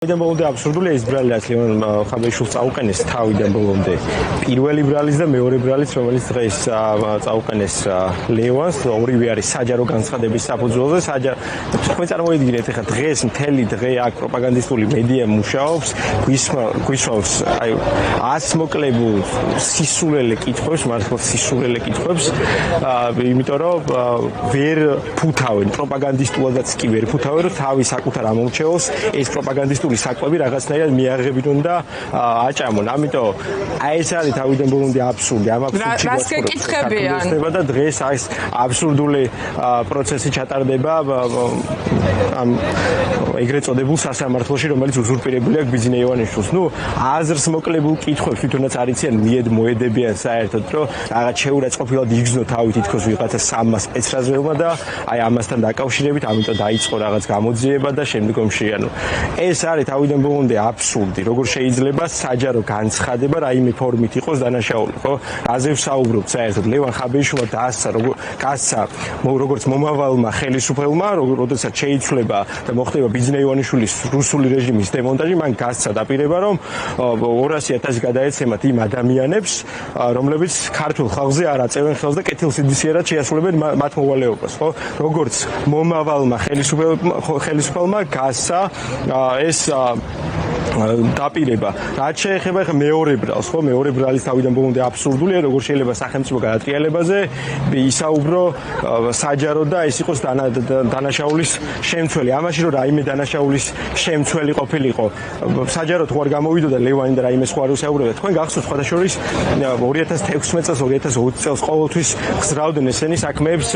Idem bolonde absurduli ეს ბრალი რაც ლევან ხაბეიშვილს წაუყენეს თავიდან ბოლომდე პირველი ბრალის და მეორე ბრალის რომელიც დღეს წაუყენეს ლევანს ორივე არის საჯარო განცხადების საფუძველზე თქვენ წარმოიდგინეთ ეხლა დღეს მთელი დღე აქ პროპაგანდისტული მედია მუშაობს გვისმავს აი 100 მოკლებულ სისულელე კითხვებს მართლა სისულელე კითხვებს იმიტომ რომ ვერ ფუთავენ პროპაგანდისტულადაც კი ვერ ფუთავენ რომ თავის საკუთარ ამორჩეულს ეს პროპაგანდისტული საკვები რაღაცნაირად მიაღებინონ და აჭამონ. ამიტომ აი ეს არის თავიდან ბოლომდე აბსურდი. ამ აბსურდში გასაკეთებია და დღეს ეს აბსურდული პროცესი ჩატარდება ამ ეგრეთ წოდებულ სასამართლოში, რომელიც უზურპირებული აქვს ბიძინა ივანიშვილს. აზრს მოკლებულ კითხვებს თვითონაც არიციან მოედებიან საერთოდ, რომ რაღაც შეურაცხყოფილად იგრძნო თავი თითქოს ვიღაცა სამმა სპეცრაზმებმა და აი ამასთან დაკავშირებით, ამიტომ დაიწყო რაღაც გამოძიება და შემდგომში ეს არის თავიდან ბოლომდე აბსურდი. როგორ შეიძლება საჯარო განცხადება რაიმე ფორმით იყოს დანაშაული, ხო? რაზე ვსაუბრობთ საერთოდ? ლევან ხაბეიშვილმა გასცა როგორც მომავალმა ხელისუფლებმა, როდესაც შეიცვლება და მოხდება ბიძინა ივანიშვილის რუსული რეჟიმის დემონტაჟი, მან გასცა დაპირება, რომ 200,000 გადაეცემათ იმ ადამიანებს, რომლებიც ქართულ ხალხზე არ აწევენ ხელს და კეთილსინდისიერად შეასრულებენ მათ მოვალეობას, ხო? როგორც მომავალმა ხელისუფლებმა გასცა ეს დაპირება. რაც შეეხება ხა მეორე ბრალს, ხო? მეორე ბრალის თავიდან ბოლომდე აბსურდულია, როგორ შეიძლება სახელმწიფო გადატრიალებაზე ისაუბრო საჯარო და ეს იყოს დანაშაულის შემცველი. ამაში რომ რაიმე დანაშაულის შემცველი ყოფილიყო, საჯაროდ ხوار გამოვიდოდა ლევანი და რაიმე სხვა რუსაუბრებდა. თქვენ გახსოვთ სხვადასხვა 2016 წელს, 2020 წელს ყოველთვის ხსრავდნენ ესენი საქმეებს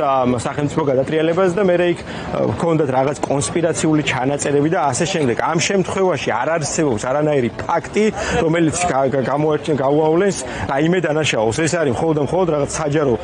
სახელმწიფო გადატრიალებას და მე იქ ჰქონდათ რაღაც კონსპირაციული ჩანაწერები და ასე შემდეგ. ამ შემთხვევაში არ არსებობს არანაირი ფაქტი, რომელიც გაუავლენს რაიმე დანაშაულს. ეს არის მხოლოდ რაღაც საჯარო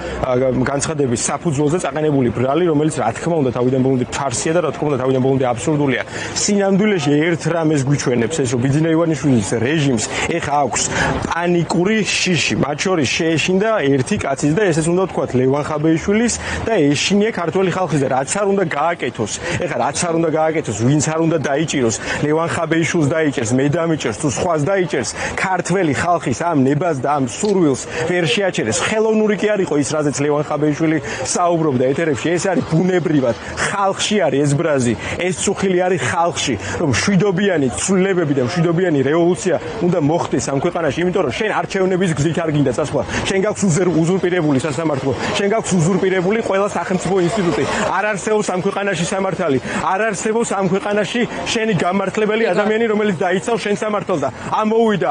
განცხადების საფუძველზე წაყენებული ბრალი, რომელიც რა თქმა უნდა თავიდან ბოლომდე ფარსია და რა თქმა უნდა თავიდან ბოლომდე აბსურდულია. სინამდვილეში ერთ რამეს გვიჩვენებს ეს, რომ ბიძინა ივანიშვილის რეჟიმს ეხა აქვს პანიკური შიში, მათ შორის შეეშინდა ერთი კაცის და ესეც უნდა ვთქვათ ლევან ხაბეიშვილის და ეშინია ქართველი ხალხის და რაც არ უნდა გააკეთოს. ეხა რაც არ უნდა გააკეთოს, ვინც არ უნდა დაიჭიროს, ლევან ხაბეიშვილს დაიჭერს, მე დამიჭერს, თუ სხვას დაიჭერს, ქართველი ხალხის ამ ნებას და ამ სურვილს ვერ შეაჩერეს. ხელოვნური კი არ იყო ის, რაზეც ლევან ხაბეიშვილი საუბრობდა ეთერებში. ეს არის ბუნებრივად ხალხში არის ეს ბრაზი, ეს წუხილი არის ხალხში, რომ მშვიდობიანი ცვლილებები და მშვიდობიანი რევოლუცია უნდა მოხდეს ამ ქვეყანაში, იმიტომ რომ შენ არჩევნების გზით არ გინდა წასვლა. შენ გაქვს უზურპირებული სასამართლო, შენ გაქვს უზურპირებული ყველა სახელმწიფო ინსტიტუტი. არ არსებობს ამ ქვეყანაში სამართალი, არ არსებობს ამ ქვეყანაში შენი გამართლებელი ადამიანი, რომელიც დაიცავს შენ სამართალს და ამოვიდა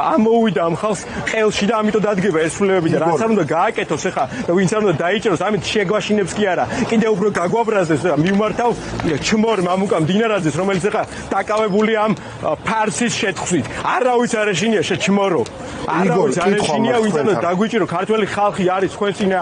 ამ ხალხს ყელში და ამიტომ დადგება ეს ცვლილებები და რაც არ უნდა გააკეთოს ეხა და ვინც არ უნდა დაიჭეროს, ამით შეგვაშინებს კი არა. კიდე უფრო გაგვაბრაზდეს და მიმართავ ჩმორ მამუკა მდინარაძეს, რომელიც ეხა დაკავებული ამ ფარსის შეთხსვით. არავის არ ეშინია შეჩმორო. არავის არ ეშინია, ვინც არ უნდა დაგვიჭირო, ქართველი ხალხი არის თქვენ წინა